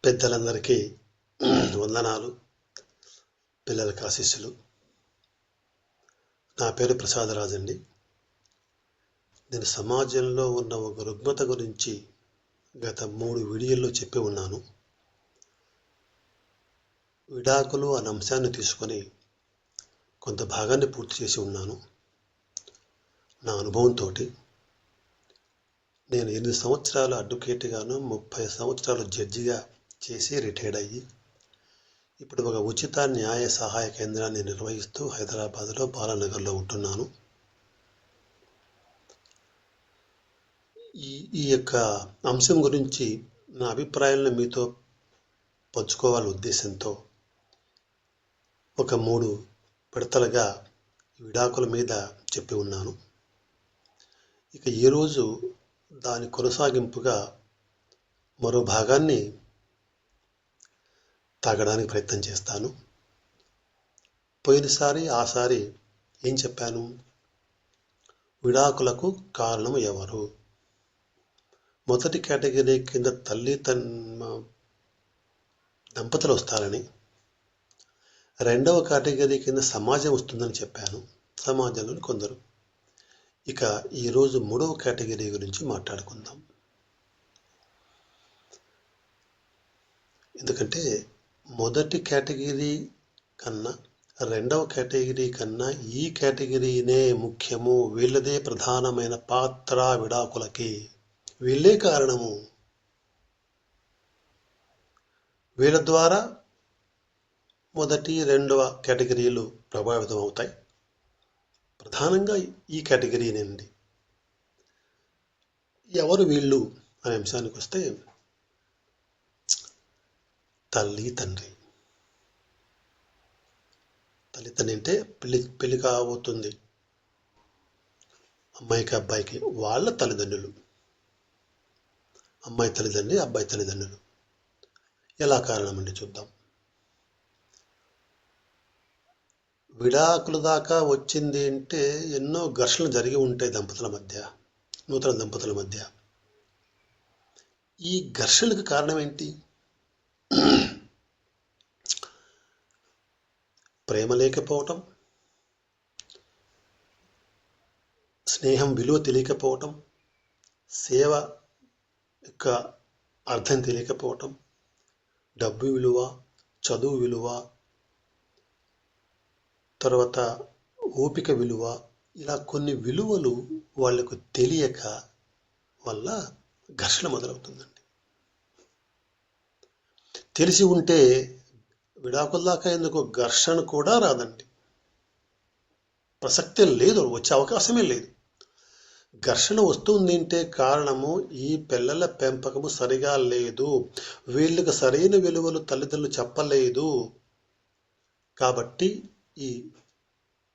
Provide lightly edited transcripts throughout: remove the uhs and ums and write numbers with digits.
పెద్దలందరికీ వందనాలు, పిల్లలకి ఆశీస్సులు. నా పేరు ప్రసాదరాజు అండి. నేను సమాజంలో ఉన్న ఒక రుగ్మత గురించి గత 3 వీడియోల్లో చెప్పి ఉన్నాను. విడాకులు అనే అంశాన్ని తీసుకొని కొంత భాగాన్ని పూర్తి చేసి ఉన్నాను. నా అనుభవంతో నేను 8 సంవత్సరాలు అడ్వకేట్గాను, 30 సంవత్సరాలు జడ్జిగా చేసి రిటైర్డ్ అయ్యి ఇప్పుడు ఒక ఉచిత న్యాయ సహాయ కేంద్రాన్ని నిర్వహిస్తూ హైదరాబాద్లో బాలానగర్లో ఉంటున్నాను. ఈ యొక్క అంశం గురించి నా అభిప్రాయాలను మీతో పంచుకోవాలనే ఉద్దేశంతో ఒక 3 విడతలుగా విడాకుల మీద చెప్పి ఉన్నాను. ఇక ఈరోజు దాని కొనసాగింపుగా మరో భాగాన్ని తాగడానికి ప్రయత్నం చేస్తాను. పోయినసారి ఆసారి ఏం చెప్పాను? విడాకులకు కారణం ఎవరు? మొదటి కేటగిరీ కింద తల్లి దంపతులు వస్తారని, రెండవ కేటగిరీ కింద సమాజం వస్తుందని చెప్పాను. సమాజంలోని కొందరు. ఇక ఈరోజు 3వ కేటగిరీ గురించి మాట్లాడుకుందాం. ఎందుకంటే మొదటి కేటగిరీ కన్నా రెండవ కేటగిరీ కన్నా ఈ కేటగిరీనే ముఖ్యము. వీళ్ళదే ప్రధానమైన పాత్ర. విడాకులకి వీళ్ళే కారణము. వీళ్ళ ద్వారా మొదటి రెండవ కేటగిరీలు ప్రభావితం అవుతాయి. ప్రధానంగా ఈ కేటగిరీనండి. ఎవరు వీళ్ళు అనే అంశానికి వస్తే తల్లి తండ్రి. తల్లిదండ్రి అంటే పెళ్లి కాబోతుంది అమ్మాయికి అబ్బాయికి, వాళ్ళ తల్లిదండ్రులు. అమ్మాయి తల్లిదండ్రి, అబ్బాయి తల్లిదండ్రులు. ఎలా కారణం అండి చూద్దాం. విడాకుల దాకా వచ్చింది అంటే ఎన్నో ఘర్షణలు జరిగి ఉంటాయి దంపతుల మధ్య, నూతన దంపతుల మధ్య. ఈ ఘర్షణలకు కారణం ఏంటి? ప్రేమ లేకపోవటం, స్నేహం విలువ తెలియకపోవటం, సేవ యొక్క అర్థం తెలియకపోవటం, డబ్బు విలువ, చదువు విలువ, తర్వాత ఓపిక విలువ, ఇలా కొన్ని విలువలు వాళ్లకు తెలియక వల్ల ఘర్షణ మొదలవుతుందండి. తెలిసి ఉంటే విడాకుల దాకా ఎందుకు ఘర్షణ కూడా రాదండి. ప్రసక్తే లేదు, వచ్చే అవకాశమే లేదు. ఘర్షణ వస్తుంది అంటే కారణము ఈ పిల్లల పెంపకము సరిగా లేదు. వీళ్ళకి సరైన విలువలు తల్లిదండ్రులు చెప్పలేదు కాబట్టి ఈ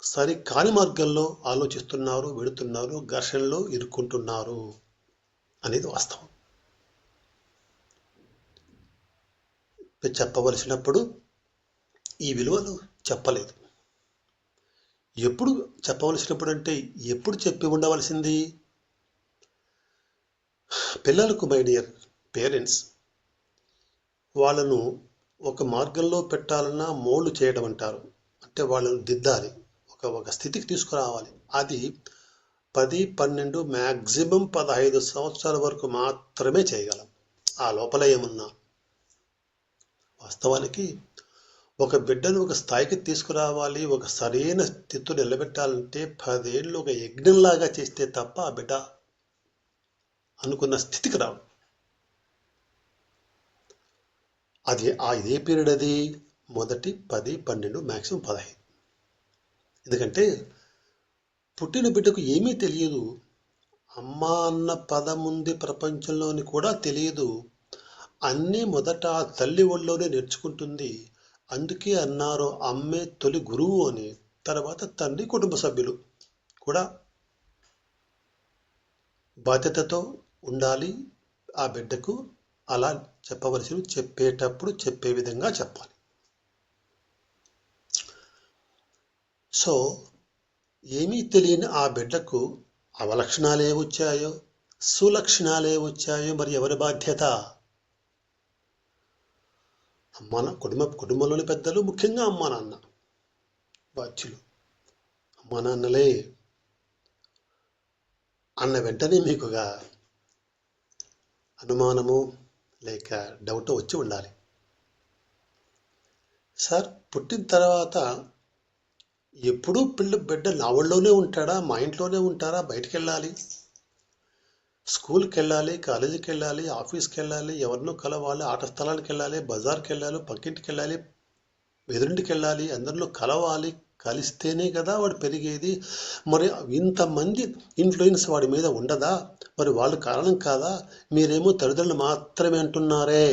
సరి కాని మార్గంలో ఆలోచిస్తున్నారు, వెడుతున్నారు, ఘర్షణలో ఇరుక్కుంటున్నారు అనేది వాస్తవం. చెప్పవలసినప్పుడు ఈ విలువలు చెప్పలేదు. ఎప్పుడు చెప్పవలసినప్పుడు అంటే ఎప్పుడు చెప్పి ఉండవలసింది? పిల్లలకు, మై డియర్ పేరెంట్స్, వాళ్ళను ఒక మార్గంలో పెట్టాలన్నా మోల్డ్ చేయడం అంటారు. అంటే వాళ్ళను దిద్దాలి, ఒక స్థితికి తీసుకురావాలి. అది 10, 12, మ్యాక్సిమం 15 సంవత్సరాల వరకు మాత్రమే చేయగలం. ఆ లోపల ఏమున్నా వాస్తవానికి ఒక బిడ్డను ఒక స్థాయికి తీసుకురావాలి, ఒక సరైన స్థితిలో నిలబెట్టాలంటే 10 ఏళ్ళు ఒక యజ్ఞంలాగా చేస్తే తప్ప ఆ బిడ్డ అనుకున్న స్థితికి రావు. అది ఇదే పీరియడ్, అది మొదటి 10, 12, మ్యాక్సిమం 15. ఎందుకంటే పుట్టిన బిడ్డకు ఏమీ తెలియదు. అమ్మ అన్న పదం ఉంది ప్రపంచంలోని కూడా తెలియదు. అన్నీ మొదట తల్లి ఒళ్ళోనే నేర్చుకుంటుంది. అందుకే అన్నారు అమ్మే తొలి గురువు అని. తర్వాత తండ్రి, కుటుంబ సభ్యులు కూడా బాధ్యతతో ఉండాలి. ఆ బిడ్డకు అలా చెప్పవలసి చెప్పేటప్పుడు చెప్పే విధంగా చెప్పాలి. సో ఏమీ తెలియని ఆ బిడ్డకు అవలక్షణాలు ఏమొచ్చాయో, సులక్షణాలు ఏమొచ్చాయో మరి ఎవరి బాధ్యత? కుటుంబంలోని పెద్దలు, ముఖ్యంగా అమ్మా నాన్న బాధ్యులు. అమ్మా నాన్నలే అన్న వెంటనే మీకు ఒక అనుమానము లేక డౌట్ వచ్చి ఉండాలి. సార్, పుట్టిన తర్వాత ఎప్పుడూ బిడ్డ నా ఒళ్ళోనే ఉంటాడా, మా ఇంట్లోనే ఉంటారా, బయటికి వెళ్ళాలి, స్కూల్కి వెళ్ళాలి, కాలేజీకి వెళ్ళాలి, ఆఫీస్కి వెళ్ళాలి, ఎవరినో కలవాలి, ఆట స్థలానికి వెళ్ళాలి, బజార్కి వెళ్ళాలి, పక్కింటికి వెళ్ళాలి, ఎదురింటికి వెళ్ళాలి, అందరిలో కలవాలి, కలిస్తేనే కదా వాడు పెరిగేది. మరి ఇంతమంది ఇన్ఫ్లుయెన్స్ వాడి మీద ఉండదా? మరి వాళ్ళు కారణం కాదా? మీరేమో తల్లిదండ్రులు మాత్రమే అంటున్నారే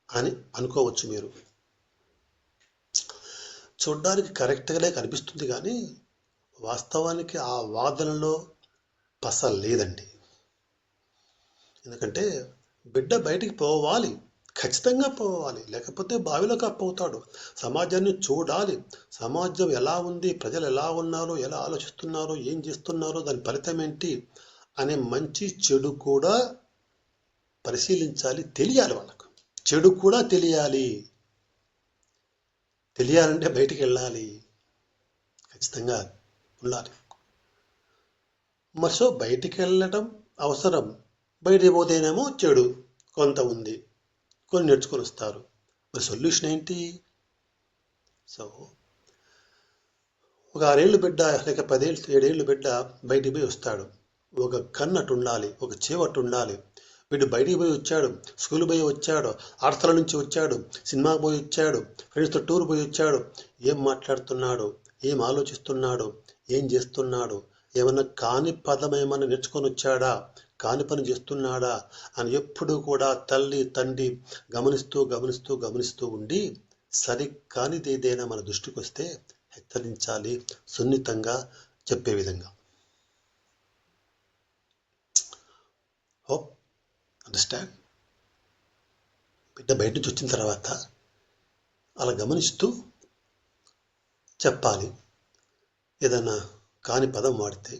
అని అనుకోవచ్చు. మీరు చూడ్డానికి కరెక్ట్గానే కనిపిస్తుంది, కానీ వాస్తవానికి ఆ వాదనలో పస లేదండి. ఎందుకంటే బిడ్డ బయటికి పోవాలి, ఖచ్చితంగా పోవాలి, లేకపోతే బావిలో కప్పవుతాడు. సమాజాన్ని చూడాలి, సమాజం ఎలా ఉంది, ప్రజలు ఎలా ఉన్నారు, ఎలా ఆలోచిస్తున్నారు, ఏం చేస్తున్నారో, దాని ఫలితం ఏంటి అనే మంచి చెడు కూడా పరిశీలించాలి, తెలియాలి. వాళ్ళకు చెడు కూడా తెలియాలంటే బయటికి వెళ్ళాలి, ఖచ్చితంగా ఉండాలి. మరి సో బయటికి వెళ్ళటం అవసరం. బయటికి పోతేనేమో చెడు కొంత ఉంది, కొన్ని నేర్చుకొని వస్తారు. మరి సొల్యూషన్ ఏంటి? సో ఒక 6 ఏళ్ళు బిడ్డ లేక 7 ఏళ్ళు బిడ్డ బయటికి పోయి వస్తాడు. ఒక కన్ను అటు ఉండాలి, ఒక చెవి అటు ఉండాలి. వీడు బయటికి పోయి వచ్చాడు, స్కూల్ పోయి వచ్చాడు, ఆటల నుంచి వచ్చాడు, సినిమాకి పోయి వచ్చాడు, ఫ్రెండ్స్తో టూర్ పోయి వచ్చాడు. ఏం మాట్లాడుతున్నాడు, ఏం ఆలోచిస్తున్నాడు, ఏం చేస్తున్నాడు, ఏమన్నా కాని పదం ఏమన్నా నేర్చుకొని వచ్చాడా, కాని పని చేస్తున్నాడా అని ఎప్పుడూ కూడా తల్లి తండ్రి గమనిస్తూ ఉండి సరికానిది ఏదైనా మన దృష్టికి వస్తే హెచ్చరించాలి, సున్నితంగా చెప్పే విధంగా. Hope understand. బిడ్డ బయట నుంచి వచ్చిన తర్వాత అలా గమనిస్తూ చెప్పాలి. ఏదైనా కాని పదం వాడితే,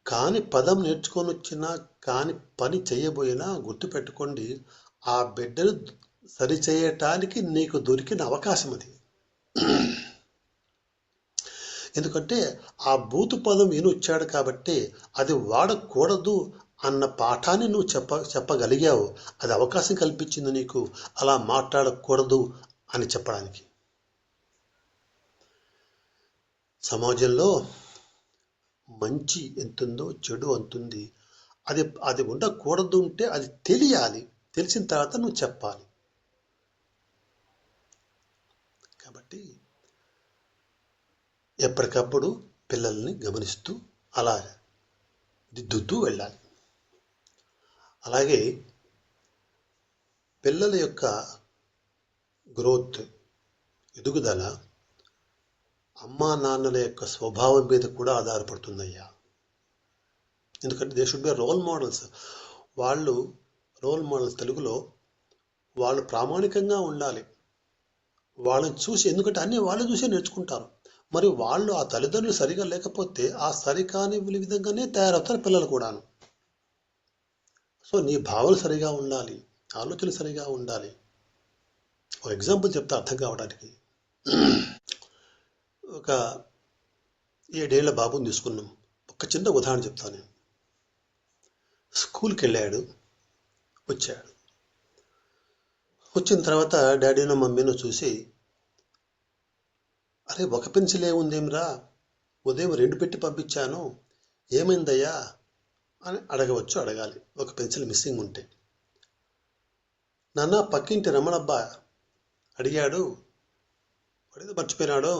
కాని పదం నేర్చుకొని వచ్చినా, కాని పని చేయబోయినా గుర్తుపెట్టుకోండి, ఆ బిడ్డను సరిచేయటానికి నీకు దొరికిన అవకాశం అది. ఎందుకంటే ఆ బూతు పదం వినొచ్చాడు కాబట్టి అది వాడకూడదు అన్న పాఠాన్ని నువ్వు చెప్పగలిగావు. అది అవకాశం కల్పించింది నీకు అలా మాట్లాడకూడదు అని చెప్పడానికి. సమాజంలో మంచి ఎంతుందో చెడు అంతుంది. అది ఉండకూడదు అంటే అది తెలియాలి, తెలిసిన తర్వాత నువ్వు చెప్పాలి. కాబట్టి ఎప్పటికప్పుడు పిల్లల్ని గమనిస్తూ అలా దిద్దుతూ వెళ్ళాలి. అలాగే పిల్లల యొక్క గ్రోత్, ఎదుగుదల అమ్మా నాన్నల యొక్క స్వభావం మీద కూడా ఆధారపడుతుందయ్యా. ఎందుకంటే they should be role models. వాళ్ళు రోల్ మోడల్స్, తెలుగులో వాళ్ళు ప్రామాణికంగా ఉండాలి. వాళ్ళని చూసి, ఎందుకంటే అన్నీ వాళ్ళు చూసే నేర్చుకుంటారు. మరి వాళ్ళు ఆ తల్లిదండ్రులు సరిగా లేకపోతే ఆ సరికాని విధంగానే తయారవుతారు పిల్లలు కూడాను. సో నీ భావాలు సరిగా ఉండాలి, ఆలోచనలు సరిగా ఉండాలి. ఒక ఎగ్జాంపుల్ చెప్తా అర్థం కావడానికి. ఒక 7 ఏళ్ల బాబుని తీసుకున్నాం. ఒక చిన్న ఉదాహరణ చెప్తాను. స్కూల్కి వెళ్ళాడు, వచ్చాడు. వచ్చిన తర్వాత డాడీనో మమ్మీనో చూసి, అరే ఒక పెన్సిల్ ఏముందేమిరా, ఉదయం 2 పెట్టి పంపించాను, ఏమైందయ్యా అని అడగాలి. ఒక పెన్సిల్ మిస్సింగ్ ఉంటే. నాన్న పక్కింటి రమణబ్బా అడిగాడు, వాడేదో మర్చిపోయినాడో,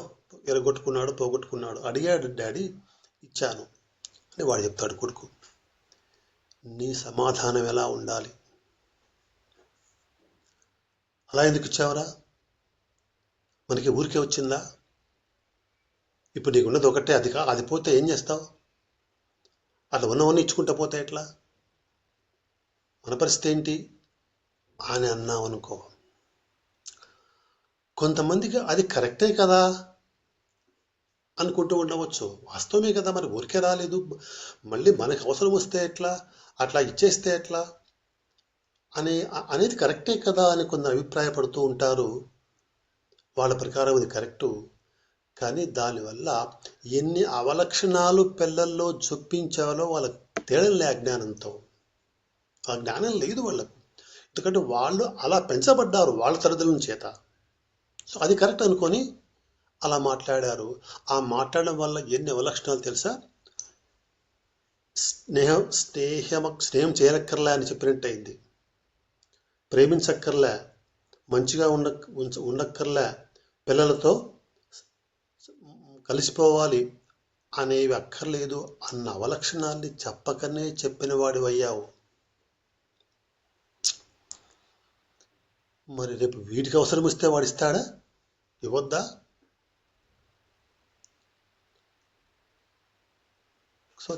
ఎరగొట్టుకున్నాడు, పోగొట్టుకున్నాడు, అడిగాడు డాడీ, ఇచ్చాను అని వాడు చెప్తాడు కొడుకు. నీ సమాధానం ఎలా ఉండాలి? అలా ఎందుకు ఇచ్చావురా, మనకి ఊరికే వచ్చిందా? ఇప్పుడు నీకు ఉన్నది ఒకటే, అది పోతే ఏం చేస్తావు? అట్లా ఉన్నవన్నీ ఇచ్చుకుంటా పోతే ఎట్లా? మన పరిస్థితి ఏంటి అని అన్నావు అనుకో, కొంతమందికి అది కరెక్టే కదా అనుకుంటూ ఉండవచ్చు. వాస్తవమే కదా, మరి ఊరికే రాలేదు, మళ్ళీ మనకు అవసరం వస్తే ఎట్లా, అట్లా ఇచ్చేస్తే ఎట్లా అనేది కరెక్టే కదా అని కొందరు అభిప్రాయపడుతూ ఉంటారు. వాళ్ళ ప్రకారం ఇది కరెక్టు. కానీ దానివల్ల ఎన్ని అవలక్షణాలు పిల్లల్లో చొప్పించాలో వాళ్ళకి తేడంలే అజ్ఞానంతో. ఆ జ్ఞానం లేదు వాళ్ళకు. ఎందుకంటే వాళ్ళు అలా పెంచబడ్డారు వాళ్ళ తల్లిదండ్రుల చేత. సో అది కరెక్ట్ అనుకొని అలా మాట్లాడారు. ఆ మాట్లాడడం వల్ల ఎన్ని అవలక్షణాలు తెలుసా? స్నేహం చేయనక్కర్లే అని చెప్పినట్టయింది. ప్రేమించక్కర్లే, మంచిగా ఉండక్కర్లే, పిల్లలతో కలిసిపోవాలి అనేవి అక్కర్లేదు అన్న అవలక్షణాన్ని చెప్పకనే చెప్పిన వాడివయ్యావు. మరి రేపు వీటికి అవసరం ఇస్తే వాడు ఇస్తాడా? ఇవ్వద్దా? సో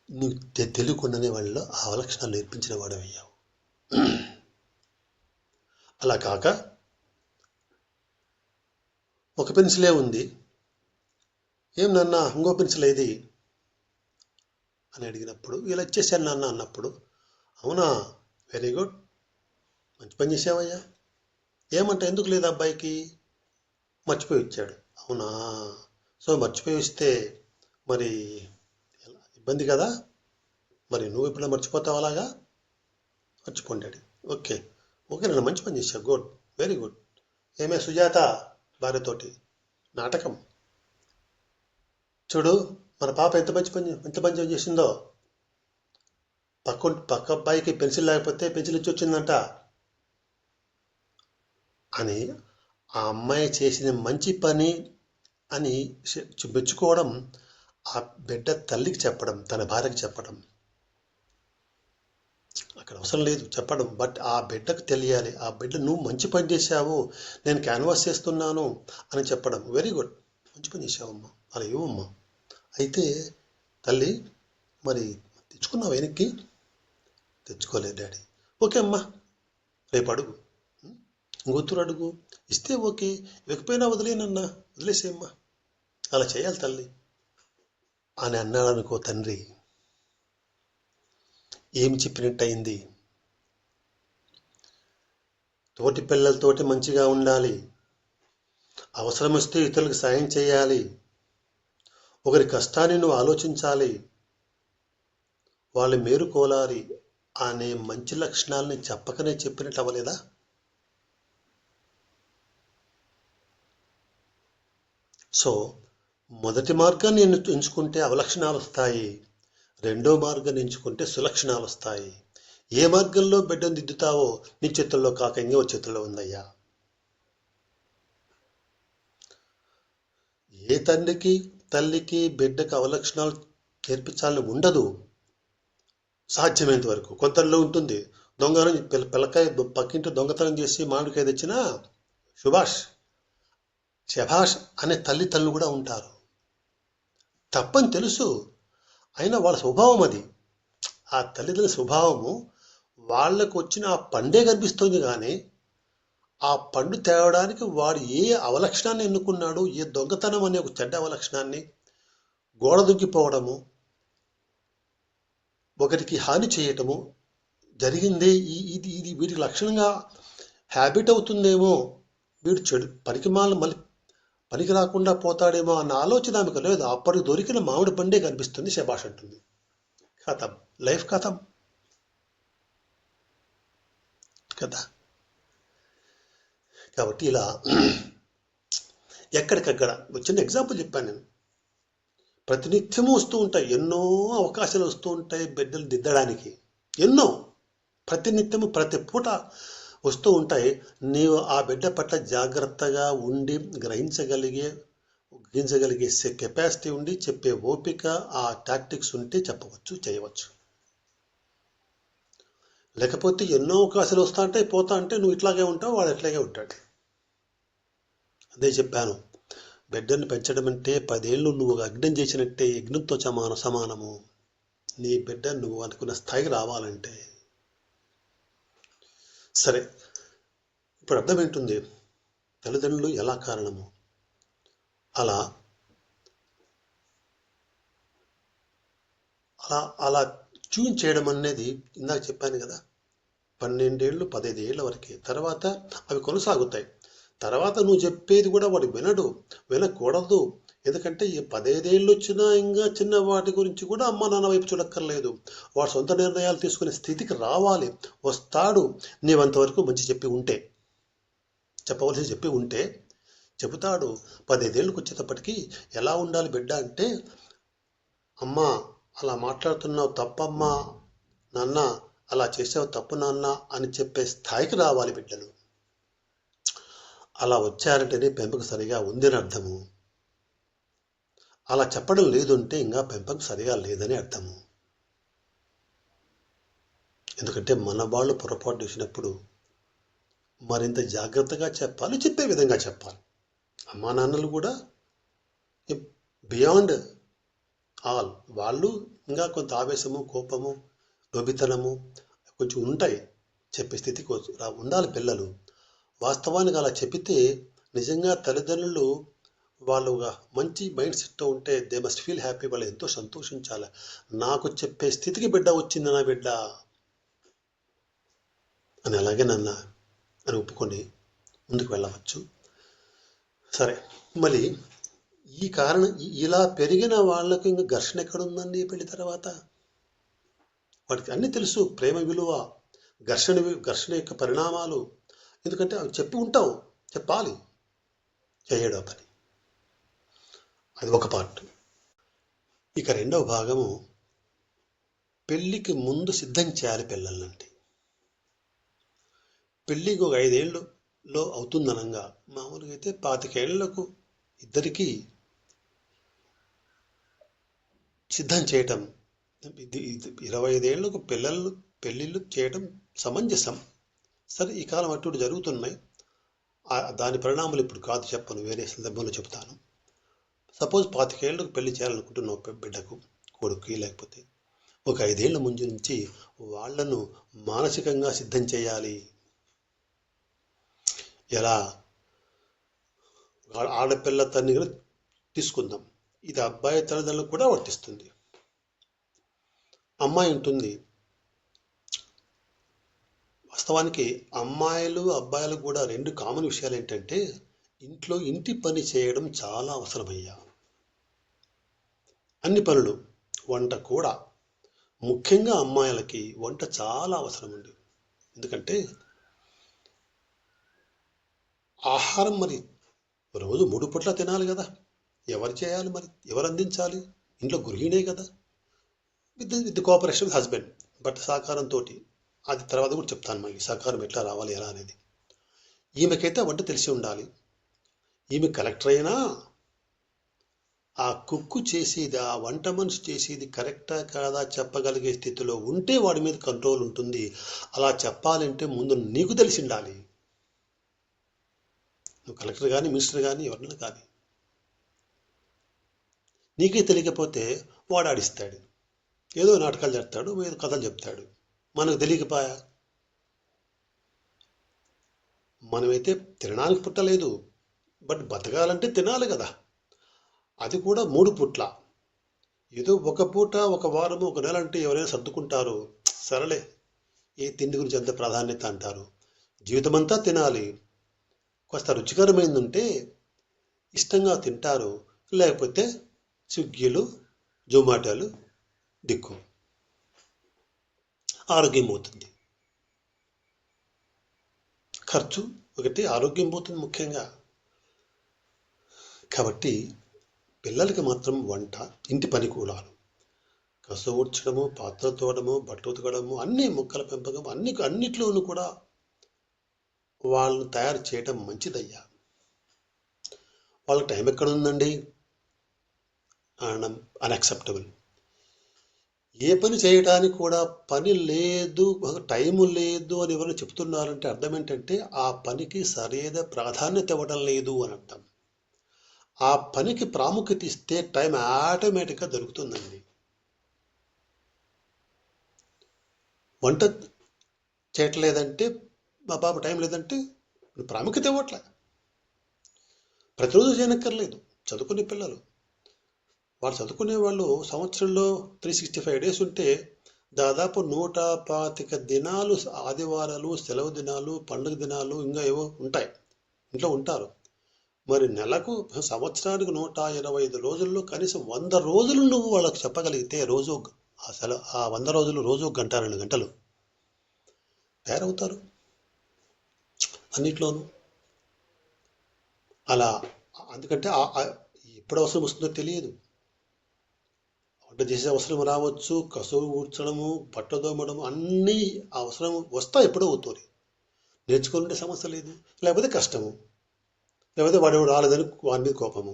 నువ్వు తెలియకుండానే వాళ్ళలో ఆ అవలక్షణాలు నేర్పించిన వాడవయ్యావు. అలా కాక ఒక పెన్సిలే ఉంది, ఏం నాన్న ఇంకో పెన్సిల్ ఏది అని అడిగినప్పుడు, ఇలా ఇచ్చేసాను నాన్న అన్నప్పుడు, అవునా, వెరీ గుడ్, మంచి పని చేసావయ్యా, ఏమంట ఎందుకు లేదు అబ్బాయికి, మర్చిపోయి వచ్చాడు. అవునా, సో మర్చిపోయి వస్తే మరి ఇబ్బంది కదా, మరి నువ్వు ఎప్పుడైనా మర్చిపోతావు అలాగా? మర్చిపోండాడు. ఓకే ఓకే నన్ను మంచి పని చేశావు, గుడ్, వెరీ గుడ్. ఏమే సుజాత భార్యతోటి నాటకం చూడు, మన పాప ఎంత మంచి పని చేసిందో, పక్క అబ్బాయికి పెన్సిల్ లేకపోతే పెన్సిల్ ఇచ్చి వచ్చిందంట అని ఆ అమ్మాయి చేసిన మంచి పని అని మెచ్చుకోవడం ఆ బిడ్డ తల్లికి చెప్పడం, తన భార్యకి చెప్పడం అక్కడ అవసరం లేదు చెప్పడం. బట్ ఆ బిడ్డకు తెలియాలి, ఆ బిడ్డ నువ్వు మంచి పని చేశావు, నేను క్యాన్వాస్ చేస్తున్నాను అని చెప్పడం. వెరీ గుడ్, మంచి పని చేశావమ్మా, అలా ఇవ్వమ్మా. అయితే తల్లి మరి తెచ్చుకున్నావు వెనక్కి? తెచ్చుకోలేదు డాడీ. ఓకే అమ్మా, రేపు అడుగు, ఇంకొత్తురు అడుగు, ఇస్తే ఓకే, ఇవ్వకపోయినా వదిలేనన్నా, వదిలేసేయమ్మా, అలా చేయాలి తల్లి అని అన్నాడనుకో తండ్రి, ఏమి చెప్పినట్టయింది? తోటి పిల్లలతోటి మంచిగా ఉండాలి, అవసరం వస్తే ఇతరులకు సాయం చేయాలి, ఒకరి కష్టాన్ని నువ్వు ఆలోచించాలి, వాళ్ళు మేలుకోలాలి అనే మంచి లక్షణాలని చెప్పకనే చెప్పినట్టు అవ్వలేదా? సో మొదటి మార్గాన్ని ఎంచుకుంటే అవలక్షణాలు వస్తాయి, రెండో మార్గాన్ని ఎంచుకుంటే సులక్షణాలు వస్తాయి. ఏ మార్గంలో బిడ్డను దిద్దుతావో నీ చేతుల్లో కాక ఇంకో చేతుల్లో ఉందయ్యా. ఏ తండ్రికి తల్లికి బిడ్డకు అవలక్షణాలు నేర్పించాలని ఉండదు సాధ్యమైనంత వరకు. కొంతలో ఉంటుంది, దొంగను పిల్లకాయ పక్కింటి దొంగతనం చేసి మామిడికాయ తెచ్చినా సుభాష్ శభాష్ అనే తల్లిదండ్రులు కూడా ఉంటారు. తప్పని తెలుసు, అయినా వాళ్ళ స్వభావం అది, ఆ తల్లిదండ్రుల స్వభావము వాళ్ళకు వచ్చిన ఆ పండే కనిపిస్తుంది. కానీ ఆ పండు తేవడానికి వాడు ఏ అవలక్షణాన్ని ఎన్నుకున్నాడు, ఏ దొంగతనం అనే ఒక చెడ్డ అవలక్షణాన్ని, గోడ దుంకిపోవడము, ఒకరికి హాని చేయటము జరిగిందే, ఇది వీడికి లక్షణంగా హ్యాబిట్ అవుతుందేమో, వీడు చెడు మళ్ళీ పనికి రాకుండా పోతాడేమో అన్న ఆలోచన ఆమెకు లేదు. అప్పటికి దొరికిన మామిడి పండే కనిపిస్తుంది, శబాష్ అంటుంది, కథం, లైఫ్ కథం కదా. కాబట్టి ఇలా ఎక్కడికక్కడ చిన్న ఎగ్జాంపుల్ చెప్పాను నేను. ప్రతినిత్యము వస్తూ ఉంటాయి, ఎన్నో అవకాశాలు వస్తూ ఉంటాయి బిడ్డలు దిద్దడానికి, ఎన్నో ప్రతినిత్యము ప్రతి పూట వస్తూ ఉంటాయి. నీవు ఆ బిడ్డ పట్ల జాగ్రత్తగా ఉండి గ్రహించగలిగే కెపాసిటీ ఉండి చెప్పే ఓపిక, ఆ టాక్టిక్స్ ఉంటే చెప్పవచ్చు, చేయవచ్చు. లేకపోతే ఎన్నో అవకాశాలు వస్తా అంటే పోతా అంటే నువ్వు ఇట్లాగే ఉంటావు, వాడు ఎట్లాగే ఉంటాడు. అదే చెప్పాను, బిడ్డను పెంచడం అంటే 10 ఏళ్ళు నువ్వు యజ్ఞం చేసినట్టే, యజ్ఞంతో సమానము. నీ బిడ్డ నువ్వు అనుకున్న స్థాయికి రావాలంటే. సరే, ఇప్పుడు అర్థమేంటుంది, తల్లిదండ్రులు ఎలా కారణము, అలా అలా అలా ట్యూన్ చేయడం అనేది ఇందాక చెప్పాను కదా, 12 ఏళ్ళు 15 ఏళ్ళ వరకే. తర్వాత అవి కొనసాగుతాయి. తర్వాత నువ్వు చెప్పేది కూడా వాడు వినడు, వినకూడదు. ఎందుకంటే ఈ 15 ఏళ్ళు వచ్చినా ఇంకా చిన్న వాటి గురించి కూడా అమ్మ నాన్న వైపు చూడక్కర్లేదు. వాడు సొంత నిర్ణయాలు తీసుకునే స్థితికి రావాలి, వస్తాడు. నీవంతవరకు మంచి చెప్పి ఉంటే చెబుతాడు. 15 ఏళ్ళకి వచ్చేటప్పటికి ఎలా ఉండాలి బిడ్డ అంటే, అమ్మా అలా మాట్లాడుతున్నావు తప్పమ్మా, నాన్న అలా చేసావు తప్పు నాన్న అని చెప్పే స్థాయికి రావాలి బిడ్డలు. అలా వచ్చారంటేనే పెంపకం సరిగా ఉందని అర్థము. అలా చెప్పడం లేదు అంటే ఇంకా పెంపకం సరిగా లేదని అర్థము. ఎందుకంటే మన వాళ్ళు పొరపాటు చేసినప్పుడు మరింత జాగ్రత్తగా చెప్పాలి, చెప్పే విధంగా చెప్పాలి. అమ్మా నాన్నలు కూడా బియాండ్ ఆల్, వాళ్ళు ఇంకా కొంత ఆవేశము, కోపము, లోబితనము కొంచెం ఉంటాయి. చెప్పే స్థితికి ఉండాలి పిల్లలు. వాస్తవానికి అలా చెప్పితే నిజంగా తల్లిదండ్రులు వాళ్ళు మంచి మైండ్ సెట్తో ఉంటే దే మస్ట్ ఫీల్ హ్యాపీ. వాళ్ళు ఎంతో సంతోషించాలి. నాకు చెప్పే స్థితికి బిడ్డ వచ్చింది నా బిడ్డ అని, అలాగే నాన్న అని ఒప్పుకొని ముందుకు వెళ్ళవచ్చు. సరే, మళ్ళీ ఈ కారణం ఇలా పెరిగిన వాళ్ళకు ఇంకా ఘర్షణ ఎక్కడుందండి పెళ్లి తర్వాత? వాడికి అన్నీ తెలుసు, ప్రేమ విలువ, ఘర్షణ యొక్క పరిణామాలు. ఎందుకంటే అవి చెప్పి ఉంటావు, చెప్పాలి, చేయడో పని. అది ఒక పార్ట్. ఇక రెండవ భాగము, పెళ్ళికి ముందు సిద్ధం చేయాలి పిల్లలంటే. పెళ్ళికి ఒక 5 ఏళ్ళలో అవుతుందనంగా, మామూలుగా అయితే 25 ఏళ్లకు ఇద్దరికీ సిద్ధం చేయటం, 25 ఏళ్లకు పెళ్ళిళ్ళు చేయటం సమంజసం. సరే, ఈ కాలం అటు జరుగుతున్నాయి. దాని పరిణామాలు ఇప్పుడు కాదు, చెప్పను, వేరే సందర్భంలో చెబుతాను. సపోజ్ 25 ఏళ్లకు పెళ్లి చేయాలనుకుంటున్నావు బిడ్డకు, కొడుకు, లేకపోతే ఒక 5 ఏళ్ల ముందు నుంచి వాళ్లను మానసికంగా సిద్ధం చేయాలి. ఎలా? ఆడపిల్ల తల్లిని తీసుకుందాం, ఇది అబ్బాయి తల్లిదండ్రులకు కూడా వర్తిస్తుంది. అమ్మాయి ఉంటుంది. వాస్తవానికి అమ్మాయిలు అబ్బాయిలు కూడా 2 కామన్ విషయాలు ఏంటంటే, ఇంట్లో ఇంటి పని చేయడం చాలా అవసరమయ్యా. అన్ని పనులు, వంట కూడా. ముఖ్యంగా అమ్మాయిలకి వంట చాలా అవసరం ఉంది. ఎందుకంటే ఆహారం మరి రోజు 3 పూట్ల తినాలి కదా. ఎవరు చేయాలి మరి? ఎవరు అందించాలి? ఇంట్లో గృహిణే కదా, with cooperation with husband. But సహకారంతో, అది తర్వాత కూడా చెప్తాను మళ్ళీ సహకారం ఎట్లా రావాలి ఎలా అనేది. ఈమెకైతే వంట తెలిసి ఉండాలి. ఈమె కలెక్టర్ అయినా ఆ కుక్కు చేసేది, ఆ వంట మనిషి చేసేది కరెక్టా కాదా చెప్పగలిగే స్థితిలో ఉంటే వాడి మీద కంట్రోల్ ఉంటుంది. అలా చెప్పాలంటే ముందు నీకు తెలిసి ఉండాలి. నువ్వు కలెక్టర్ కానీ, మినిస్టర్ కానీ, ఎవరన్నా కానీ, నీకే తెలియకపోతే వాడు ఆడిస్తాడు, ఏదో నాటకాలు చెప్తాడు, ఏదో కథలు చెప్తాడు. మనకు తెలియకపోయా? మనమైతే తినడానికి పుట్టలేదు, బట్ బతకాలంటే తినాలి కదా. అది కూడా 3 పూట్ల. ఏదో ఒక పూట, ఒక వారము, ఒక నెల అంటే ఎవరైనా సర్దుకుంటారు. సరలే, ఏ తిండి గురించి అంత ప్రాధాన్యత అంటారు. జీవితం అంతా తినాలి. కొంత రుచికరమైందంటే ఇష్టంగా తింటారు, లేకపోతే స్విగ్గీలు, జొమాటోలు దిక్కు. ఆరోగ్యం పోతుంది, ఖర్చు ఒకటి, ఆరోగ్యం పోతుంది ముఖ్యంగా. కాబట్టి పిల్లలకి మాత్రం వంట, ఇంటి పని కూడా, కసు ఊడ్చడము, పాత్రలు తోవడము, బట్టలు ఉతకడము, అన్ని మొక్కల పెంపకం, అన్నిట్లోనూ కూడా వాళ్ళని తయారు చేయడం మంచిదయ్యా. వాళ్ళకి టైం ఎక్కడ ఉందండి? అన్యాక్సెప్టబుల్. ఏ పని చేయడానికి కూడా పని లేదు, టైము లేదు అని ఎవరైనా చెప్తున్నారంటే అర్థం ఏంటంటే ఆ పనికి సరైన ప్రాధాన్యత ఇవ్వడం లేదు అని అర్థం. ఆ పనికి ప్రాముఖ్యత ఇస్తే టైం ఆటోమేటిక్గా దొరుకుతుందండి. వంట చేయట్లేదంటే, మా బాబు టైం లేదంటే ప్రాముఖ్యత ఇవ్వట్లే. ప్రతిరోజు చేయనక్కర్లేదు. చదువుకునే పిల్లలు, వాళ్ళు చదువుకునే వాళ్ళు సంవత్సరంలో 365 days ఉంటే దాదాపు 125 దినాలు ఆదివారాలు, సెలవు దినాలు, పండుగ దినాలు ఇంకా ఏవో ఉంటాయి, ఇంట్లో ఉంటారు. మరి నెలకు సంవత్సరానికి 125 రోజుల్లో కనీసం 100 రోజులు నువ్వు వాళ్ళకి చెప్పగలిగితే రోజు ఆ 100 రోజులు రోజు 1 గంట 2 గంటలు తయారవుతారు అన్నిట్లోనూ. అలా అందుకంటే ఎప్పుడు అవసరం వస్తుందో తెలియదు. వంట చేసే అవసరం రావచ్చు, కసువు ఊడ్చడము, బట్ట దోమడము అన్నీ అవసరం వస్తాయి, ఎప్పుడో అవుతుంది. నేర్చుకుంటే సమస్య లేదు, లేకపోతే కష్టము, లేకపోతే వాడు రాలేదని వాడి మీద కోపము,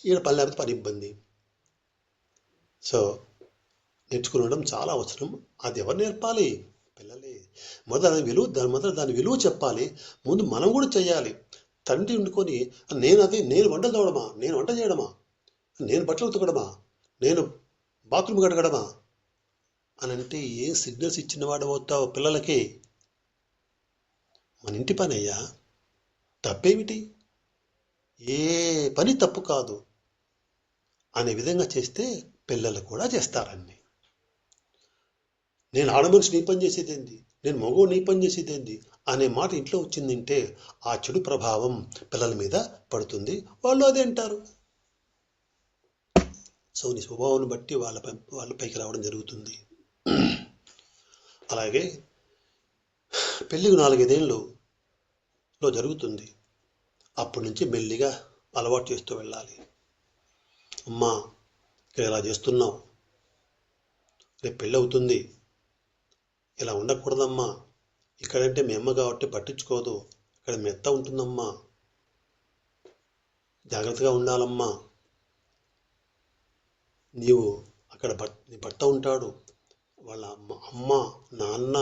ఈడ పని లేకపోతే పని ఇబ్బంది. సో నేర్చుకోవడం చాలా అవసరం. అది ఎవరు నేర్పాలి? పిల్లలే. మొదట దాని విలువ చెప్పాలి. ముందు మనం కూడా చేయాలి. తండ్రి ఉండుకొని నేను వంట తోవడమా, నేను వంట చేయడమా, నేను బట్టలు ఉతకడమా, నేను బాత్రూమ్ కడగడమా అని అంటే ఏం సిగ్నల్స్ ఇచ్చిన వాడు అవుతావు పిల్లలకి? మన ఇంటి పని అయ్యా, తప్పేమిటి, ఏ పని తప్పు కాదు అనే విధంగా చేస్తే పిల్లలు కూడా చేస్తారని. నేను ఆడమనిషి నీ పని చేసేదేంది, నేను మగో నీ పని చేసేదేంది అనే మాట ఇంట్లో వచ్చిందంటే ఆ చెడు ప్రభావం పిల్లల మీద పడుతుంది. వాళ్ళు అదే అంటారు. సో నీ స్వభావాన్ని బట్టి వాళ్ళ పైకి రావడం జరుగుతుంది. అలాగే పెళ్ళికి 4-5 ఏళ్ళలో జరుగుతుంది. అప్పటి నుంచి మెల్లిగా అలవాటు చేస్తూ వెళ్ళాలి. అమ్మా ఇక్కడ ఇలా చేస్తున్నావు, రేపు పెళ్ళి అవుతుంది, ఇలా ఉండకూడదమ్మా, ఇక్కడంటే మీ అమ్మ కాబట్టి పట్టించుకోదు, ఇక్కడ మీ అత్త ఉంటుందమ్మా, జాగ్రత్తగా ఉండాలమ్మా, నీవు అక్కడ నీ భర్త ఉంటాడు, వాళ్ళ అమ్మ నాన్న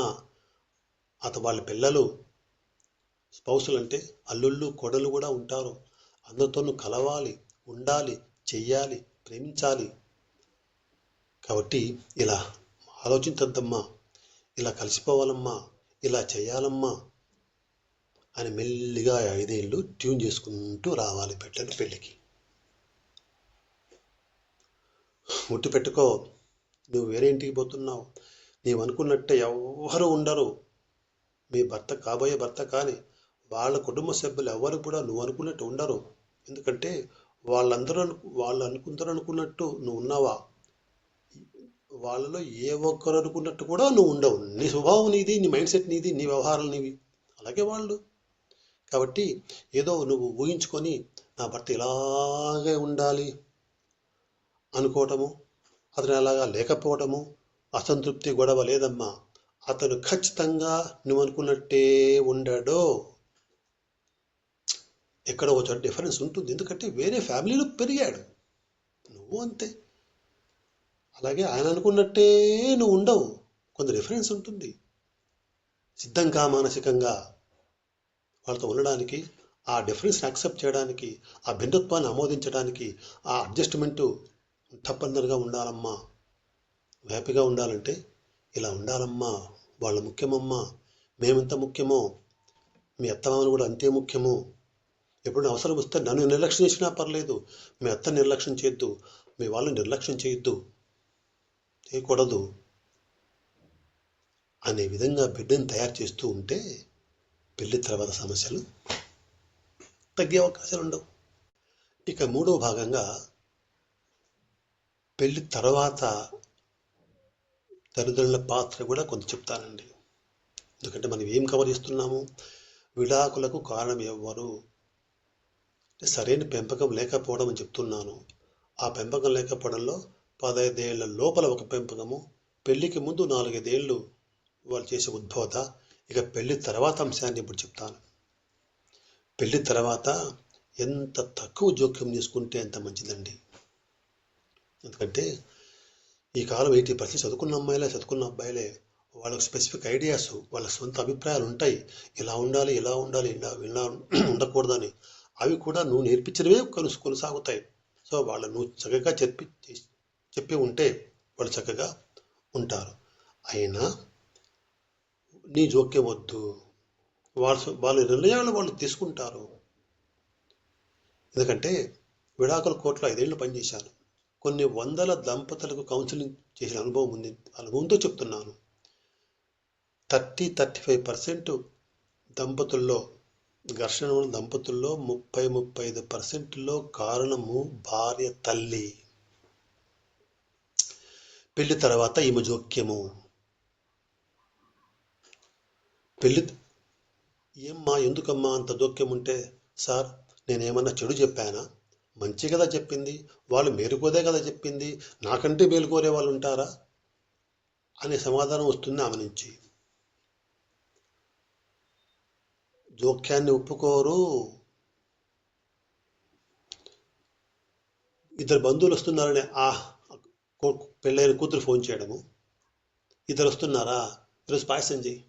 వాళ్ళ పిల్లలు, స్పౌసులు అంటే అల్లుళ్ళు కోడలు కూడా ఉంటారు, అందరితోనూ కలవాలి, ఉండాలి, చెయ్యాలి, ప్రేమించాలి. కాబట్టి ఇలా ఆలోచించద్దమ్మా, ఇలా కలిసిపోవాలమ్మా, ఇలా చేయాలమ్మా అని మెల్లిగా 5 ఏళ్ళు ట్యూన్ చేసుకుంటూ రావాలి బిడ్డలు పెళ్ళికి. ముట్టు పెట్టుకో, నువ్వు వేరే ఇంటికి పోతున్నావు, నీవు అనుకున్నట్టే ఎవరు ఉండరు. మీ కాబోయే భర్త కానీ వాళ్ళ కుటుంబ సభ్యులు ఎవరు కూడా నువ్వు అనుకున్నట్టు ఉండరు. ఎందుకంటే వాళ్ళు అనుకున్నట్టు నువ్వు ఉన్నావా? వాళ్ళలో ఏ ఒక్కరు అనుకున్నట్టు కూడా నువ్వు ఉండవు. నీ స్వభావం నీది, నీ మైండ్ సెట్ నీది, నీ వ్యవహారాలు నీవి, అలాగే వాళ్ళు. కాబట్టి ఏదో నువ్వు ఊహించుకొని నా భర్త ఇలాగే ఉండాలి అనుకోవటము, అతను అలాగా లేకపోవటము, అసంతృప్తి గొడవ లేదమ్మా. అతను ఖచ్చితంగా నువ్వు అనుకున్నట్టే ఉండడు. ఎక్కడో ఒక చోట డిఫరెన్స్ ఉంటుంది, ఎందుకంటే వేరే ఫ్యామిలీలో పెరిగాడు, నువ్వు అంతే. అలాగే ఆయన అనుకున్నట్టే నువ్వు ఉండవు, కొంత డిఫరెన్స్ ఉంటుంది. సిద్ధంగా మానసికంగా వాళ్ళతో ఉండడానికి, ఆ డిఫరెన్స్ని యాక్సెప్ట్ చేయడానికి, ఆ భిన్నత్వాన్ని ఆమోదించడానికి, ఆ అడ్జస్ట్మెంటు తప్పనిసరిగా ఉండాలమ్మా. హ్యాపీగా ఉండాలంటే ఇలా ఉండాలమ్మా, వాళ్ళు ముఖ్యమమ్మా, మేమెంత ముఖ్యమో మీ అత్తమామలు కూడా అంతే ముఖ్యము. ఎప్పుడైనా అవసరం వస్తే నన్ను నిర్లక్ష్యం చేసినా పర్లేదు, మీ అత్త నిర్లక్ష్యం చేయొద్దు, మీ వాళ్ళని నిర్లక్ష్యం చేయకూడదు అనే విధంగా బిడ్డను తయారు చేస్తూ ఉంటే పెళ్లి తర్వాత సమస్యలు తగ్గే అవకాశాలు ఉండవు. ఇక 3వ భాగంగా పెళ్లి తర్వాత తల్లిదండ్రుల పాత్ర కూడా కొంత చెప్తానండి. ఎందుకంటే మనం ఏం కవర్ చేస్తున్నాము, విడాకులకు కారణం ఎవ్వరు, సరైన పెంపకం లేకపోవడం అని చెప్తున్నాను. ఆ పెంపకం లేకపోవడంలో 15 ఏళ్ల లోపల ఒక పెంపకము, పెళ్లికి ముందు 4-5 ఏళ్ళు వాళ్ళు చేసే ఉద్భవత, ఇక పెళ్లి తర్వాత అంశాన్ని ఇప్పుడు చెప్తాను. పెళ్లి తర్వాత ఎంత తక్కువ జోక్యం చేసుకుంటే అంత మంచిదండి. ఎందుకంటే ఈ కాలం 80% చదువుకున్న అమ్మాయిలే, చదువుకున్న అబ్బాయిలే, వాళ్ళకు స్పెసిఫిక్ ఐడియాస్, వాళ్ళ సొంత అభిప్రాయాలు ఉంటాయి, ఇలా ఉండాలి, ఇలా ఉండాలి, ఇలా ఉండకూడదని. అవి కూడా నువ్వు నేర్పించినవే కొనసాగుతాయి. సో వాళ్ళు నువ్వు చక్కగా చెప్పి ఉంటే వాళ్ళు చక్కగా ఉంటారు. అయినా నీ జోక్యం వద్దు, వాళ్ళ నిర్ణయాలు వాళ్ళు తీసుకుంటారు. ఎందుకంటే విడాకుల కోర్టులో 5 ఏళ్ళు పనిచేశాను, కొన్ని వందల దంపతులకు కౌన్సిలింగ్ చేసిన అనుభవం ఉంది. అనుభవంతో చెప్తున్నాను. 35% దంపతుల్లో ఘర్షణ ఉన్న దంపతుల్లో 35%లో కారణము భార్య తల్లి. పెళ్లి తర్వాత ఈమె జోక్యము. పెళ్లి ఏమ్మా ఎందుకమ్మా అంత జోక్యం ఉంటే? సార్ నేనేమన్నా చెడు చెప్పానా? మంచి కదా చెప్పింది, వాళ్ళు మేలుకోదే కదా చెప్పింది, నాకంటే మేలుకోరే వాళ్ళు ఉంటారా అనే సమాధానం వస్తుంది ఆమె నుంచి. జోక్యాన్ని ఒప్పుకోరు. ఇద్దరు బంధువులు వస్తున్నారని పెళ్ళైన కూతురు ఫోన్ చేయడము, ఇద్దరు వస్తున్నారా ఈరోజు పాయసం చేయి,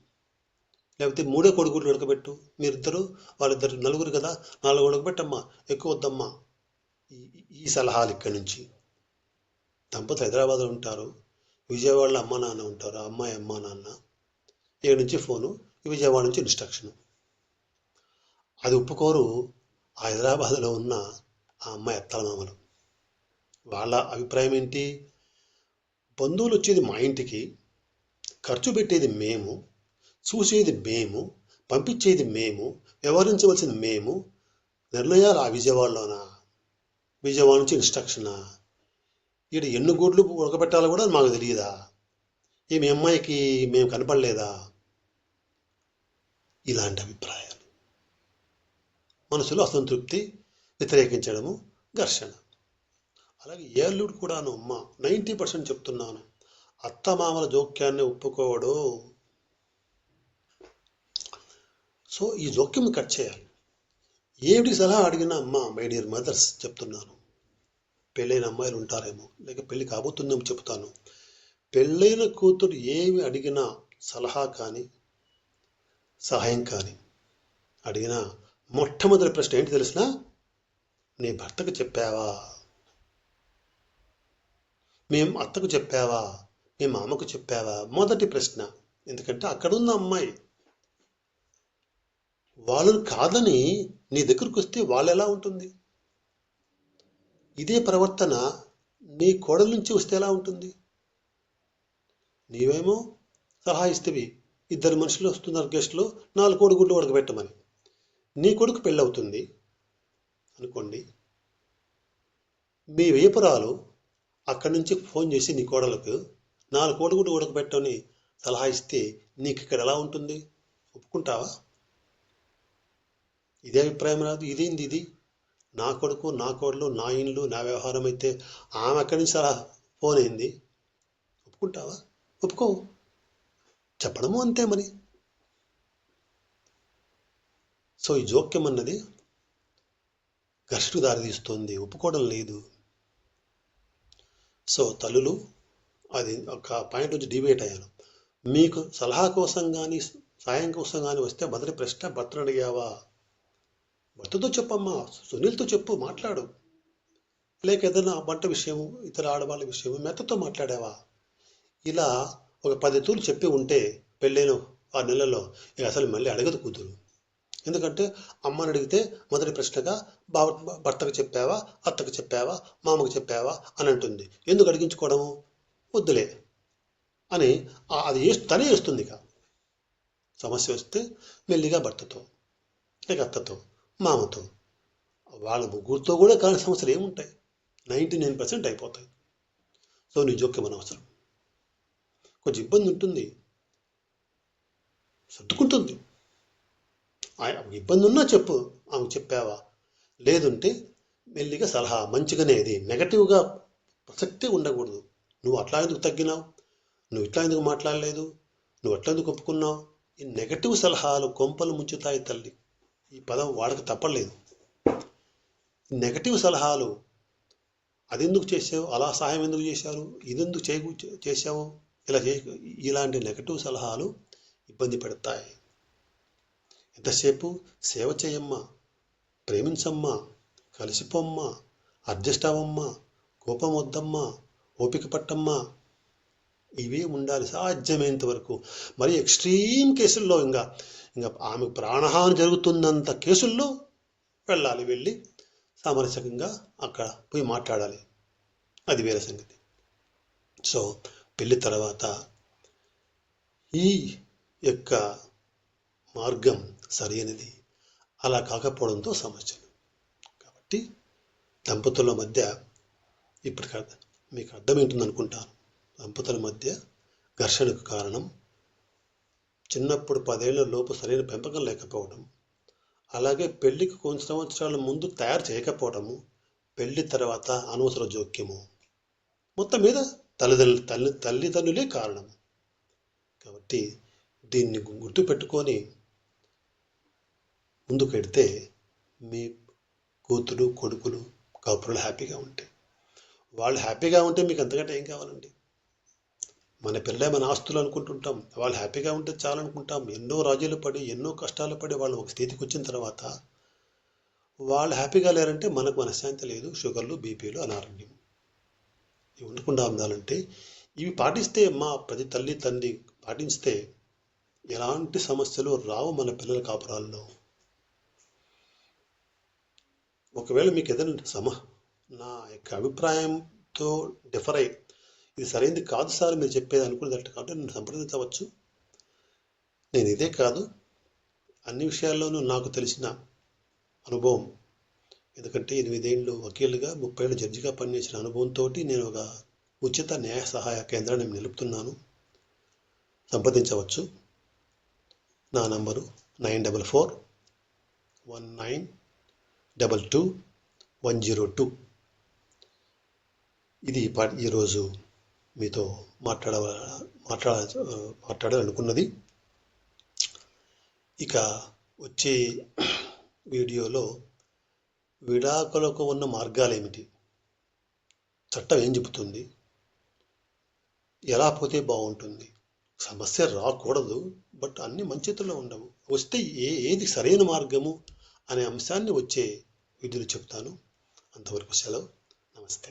లేకపోతే 3 కోడిగుడ్లు ఉడకబెట్టు, మీరిద్దరు వాళ్ళిద్దరు నలుగురు కదా 4 ఉడకబెట్టమ్మా, ఎక్కువ వద్దమ్మా. ఈ సలహాలు ఇక్కడి నుంచి. దంపతులు హైదరాబాద్లో ఉంటారు, విజయవాడలో అమ్మ నాన్న ఉంటారు, అమ్మాయి అమ్మ నాన్న. ఇక్కడ నుంచి ఫోను, విజయవాడ నుంచి ఇన్స్ట్రక్షను. అది ఒప్పుకోరు హైదరాబాద్లో ఉన్న ఆ అమ్మాయి అత్తమామలు. వాళ్ళ అభిప్రాయం ఏంటి? బంధువులు వచ్చేది మా ఇంటికి, ఖర్చు పెట్టేది మేము, చూసేది మేము, పంపించేది మేము, వ్యవహరించవలసింది మేము, నిర్ణయాలు ఆ విజయవాడలోనా? విజయవాడ నుంచి ఇన్స్ట్రక్షనా? ఇక్కడ ఎన్ని గుడ్లు ఉడకబెట్టాలో కూడా మాకు తెలియదా? మీ అమ్మాయికి మేము కనపడలేదా? ఇలాంటి అభిప్రాయాలు, మనసులో అసంతృప్తి, వ్యతిరేకించడము, ఘర్షణ. అలాగే ఏళ్ళుడు కూడాను. 90% చెప్తున్నాను, అత్తమామల జోక్యాన్ని ఒప్పుకోవడు. సో ఈ జోక్యం కట్ చేయాలి. ఏమిటి సలహా అడిగినా మై డియర్ మదర్స్ చెప్తున్నాను, పెళ్ళైన అమ్మాయిలు ఉంటారేమో, లేక పెళ్ళి కాబోతుందేమో చెప్తాను. పెళ్ళైన కూతురు ఏమి అడిగినా, సలహా కానీ సహాయం కానీ అడిగినా మొట్టమొదటి ప్రశ్న ఏంటి తెలిసినా? నీ భర్తకు చెప్పావా? మేము అత్తకు చెప్పావా? మీ మామకు చెప్పావా? మొదటి ప్రశ్న. ఎందుకంటే అక్కడున్న అమ్మాయి వాళ్ళని కాదని నీ దగ్గరకు వస్తే వాళ్ళు ఎలా ఉంటుంది? ఇదే ప్రవర్తన నీ కోడల నుంచి వస్తే ఎలా ఉంటుంది? నీవేమో సలహా ఇస్తేవి, 2 మనుషులు వస్తున్నారు గెస్టులు, 4 కోడిగుడ్లు ఉడకబెట్టమని. నీ కొడుకు పెళ్ళవుతుంది అనుకోండి, మీ వేపురాలు అక్కడి నుంచి ఫోన్ చేసి నీ కోడలకు 4 కోడిగుడ్లు ఉడకబెట్టని సలహా ఇస్తే నీకు ఇక్కడ ఎలా ఉంటుంది? ఒప్పుకుంటావా? ఇదే అభిప్రాయం రాదు. ఇదేంది ఇది? నా కొడుకు, నా కోడలు, నా ఇండ్లు, నా వ్యవహారం అయితే ఆమె అక్కడి నుంచి సలహా ఫోన్ అయింది, ఒప్పుకుంటావా? ఒప్పుకోవు. చెప్పడము అంతే మరి. సో ఈ జోక్యం అన్నది ఘర్షణకు దారితీస్తుంది, ఒప్పుకోవడం లేదు. సో తల్లులు, అది ఒక పాయింట్ నుంచి డిబేట్ అయ్యాను. మీకు సలహా కోసం కానీ సాయం కోసం కానీ వస్తే మొదటి ప్రశ్న, భర్తను అడిగావా? భర్తతో చెప్పమ్మా, సునీల్తో చెప్పు, మాట్లాడు. లేక ఏదైనా వంట విషయము, ఇతర ఆడవాళ్ళ విషయము మెత్తతో మాట్లాడావా? ఇలా ఒక 10 తూర్లు చెప్పి ఉంటే పెళ్ళైన 6 నెలల్లో ఇక అసలు మళ్ళీ అడగదు కూతురు. ఎందుకంటే అమ్మని అడిగితే మొదటి ప్రశ్నగా భర్తకు చెప్పావా, అత్తకు చెప్పావా, మామకు చెప్పావా అని అంటుంది. ఎందుకు అడిగించుకోవడము? వద్దులే అని అది తనే వేస్తుంది. ఇక సమస్య వస్తే మెల్లిగా భర్తతో, లేక అత్తతో, మామతో, వాళ్ళ ముగ్గురితో కూడా కాని సమస్యలు ఏముంటాయి? 99% అయిపోతాయి. సో నీ జోక్యం అనవసరం. కొంచెం ఇబ్బంది ఉంటుంది, సర్దుకుంటుంది. ఇబ్బంది ఉన్నా చెప్పు, ఆమెకు చెప్పావా? లేదంటే మెల్లిగా సలహా, మంచిగానే. ఇది నెగటివ్గా ప్రసక్తే ఉండకూడదు. నువ్వు అట్లా ఎందుకు తగ్గినావు, నువ్వు ఇట్లా ఎందుకు మాట్లాడలేదు, నువ్వు అట్లా ఎందుకు ఒప్పుకున్నావు, ఈ నెగటివ్ సలహాలు కొంపలు ముంచుతాయి తల్లి. ఈ పదం వాడక తప్పలేదు. నెగటివ్ సలహాలు, అది ఎందుకు చేసావు, అలా సహాయం ఎందుకు చేశారు, ఇది ఎందుకు చేసావు, ఇలాంటి నెగటివ్ సలహాలు ఇబ్బంది పెడతాయి. ఎంతసేపు సేవ చేయమ్మా, ప్రేమించమ్మా, కలిసిపోమ్మా, అడ్జస్ట్ అవ్వమ్మా, కోపం వద్దమ్మా, ఓపిక పట్టమ్మా, ఇవే ఉండాలి సాధ్యమైనంత వరకు. మరి ఎక్స్ట్రీమ్ కేసుల్లో ఇంకా ఆమెకు ప్రాణహాని జరుగుతున్నంత కేసుల్లో వెళ్ళాలి, వెళ్ళి సామరస్యంగా అక్కడ పోయి మాట్లాడాలి. అది వేరే సంగతి. సో పెళ్లి తర్వాత ఈ యొక్క మార్గం సరైనది అలా కాకపోవడంతో సమస్యలు. కాబట్టి దంపతుల మధ్య ఇప్పుడు మీకు అర్థమేంటుంది అనుకుంటాను. దంపతుల మధ్య ఘర్షణకు కారణం చిన్నప్పుడు 10 ఏళ్ల లోపు సరైన పెంపకం లేకపోవడం, అలాగే పెళ్లికి కొన్ని సంవత్సరాల ముందు తయారు చేయకపోవడము, పెళ్లి తర్వాత అనవసర జోక్యము, మొత్తం మీద తల్లిదండ్రులే కారణం. కాబట్టి దీన్ని గుర్తుపెట్టుకొని ముందుకు వెడితే మీ కూతురు కొడుకులు కాపురాలు హ్యాపీగా ఉంటాయి. వాళ్ళు హ్యాపీగా ఉంటే మీకు అంతకంటే ఏం కావాలండి? మన పిల్లలే మన ఆస్తులు అనుకుంటుంటాం. వాళ్ళు హ్యాపీగా ఉంటే చాలనుకుంటాం. ఎన్నో రాజీలు పడి ఎన్నో కష్టాలు పడి వాళ్ళు ఒక స్థితికి వచ్చిన తర్వాత వాళ్ళు హ్యాపీగా లేరంటే మనకు మనశ్శాంతి లేదు. షుగర్లు, బీపీలు, అనారోగ్యం ఇవి ఉండకుండా ఉండాలంటే ఇవి పాటిస్తే ప్రతి తల్లి తండ్రి పాటిస్తే ఎలాంటి సమస్యలు రావు మన పిల్లల కాపురాల్లో. ఒకవేళ మీకు ఏదైనా నా యొక్క అభిప్రాయంతో డిఫర్ అయ్యి ఇది సరైనది కాదు సార్ మీరు చెప్పేది అనుకునేటట్టు కాబట్టి నన్ను సంప్రదించవచ్చు. నేను ఇదే కాదు అన్ని విషయాల్లోనూ నాకు తెలిసిన అనుభవం, ఎందుకంటే 8 ఏళ్ళు వకీలుగా 30 ఏళ్ళు జడ్జిగా పనిచేసిన అనుభవంతో నేను ఒక ఉచిత న్యాయ సహాయ కేంద్రాన్ని నిలుపుతున్నాను. సంప్రదించవచ్చు. నా నంబరు 9441922102. ఇది ఈరోజు మీతో మాట్లాడాలనుకున్నది. ఇక వచ్చే వీడియోలో విడాకులకు ఉన్న మార్గాలు ఏమిటి, చట్టం ఏం చెబుతుంది, ఎలా పోతే బాగుంటుంది, సమస్య రాకూడదు బట్ అన్ని మంచితుల్లో ఉండవు, వస్తే ఏది సరైన మార్గము అనే అంశాన్ని వచ్చే వీడియోలో చెప్తాను. అంతవరకు సెలవు. నమస్తే.